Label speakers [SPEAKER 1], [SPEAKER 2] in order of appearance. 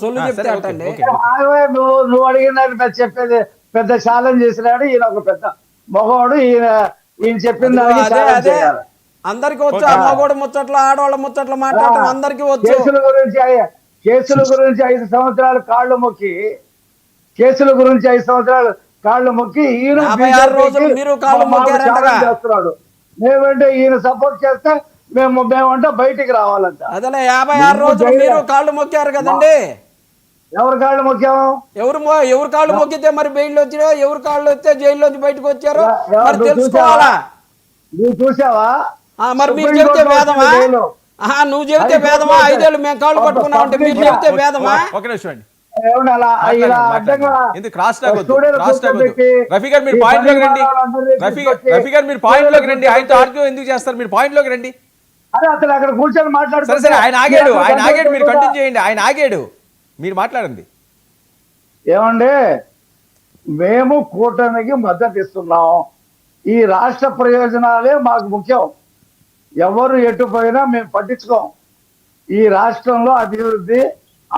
[SPEAKER 1] సొల్లు చెప్తే అట్టండి.
[SPEAKER 2] నువ్వు అడిగిన దానికి చెప్పేది పెద్ద ఛాలెంజ్ చేసినాడు ఈయన, ఒక పెద్ద మగవాడు. ఈయన చెప్పిన దానికి ఛాలెంజ్ చేయాలి.
[SPEAKER 1] అందరికి వచ్చు ఆ మగోడు ముచ్చట్లు, ఆడవాళ్ళ ముచ్చట్లు మాట్లాడటం అందరికి వచ్చు.
[SPEAKER 2] కేసుల గురించి 5 సంవత్సరాలు కాళ్ళు మొక్కి, కేసుల గురించి 5 సంవత్సరాలు కాళ్ళు మొక్కి ఈయన
[SPEAKER 1] 56 రోజులు మీరు కాళ్ళు మొక్కారంటగా
[SPEAKER 2] చేస్తున్నాడు. మేమంటే ఈయన సపోర్ట్ చేస్తే మేమంటే బయటికి రావాలంట.
[SPEAKER 1] అదే 56 రోజులు మీరు కాళ్ళు మొక్కారు కదండి.
[SPEAKER 2] ఎవరు కాళ్ళు మొక్కాము?
[SPEAKER 1] ఎవరు కాళ్ళు మొక్కితే మరి బెయిల్ వచ్చినా, ఎవరు కాళ్ళు వస్తే జైల్లోంచి బయటకు వచ్చారో మరి తెలుసుకోవాలా?
[SPEAKER 2] నువ్వు చూసావా?
[SPEAKER 1] మరి మీరు చెబితే వేదమా? నువ్వు చెబితే వేదమా? 5 ఏళ్ళు మేము కాళ్ళు పట్టుకున్నామంటే మీరు చెబితే వేదమా?
[SPEAKER 3] రఫీ గారు మీరు పాయింట్ లోకి రండి. రఫీ గారు మీరు పాయింట్ లోకి రండి. ఆయనతో ఆర్గ్యూ ఎందుకు చేస్తారు? మీరు పాయింట్ లోకి రండి.
[SPEAKER 2] అసలు అక్కడ కూర్చొని మాట్లాడు.
[SPEAKER 3] సరే ఆయన ఆగాడు, మీరు కంటిన్యూ చేయండి. ఆయన ఆగాడు, మీరు మాట్లాడండి.
[SPEAKER 2] ఏమండి, మేము కూటమికి మద్దతు ఇస్తున్నాం. ఈ రాష్ట్ర ప్రయోజనాలే మాకు ముఖ్యం. ఎవరు ఎటు పోయినా మేము పట్టించుకోం. ఈ రాష్ట్రంలో అభివృద్ధి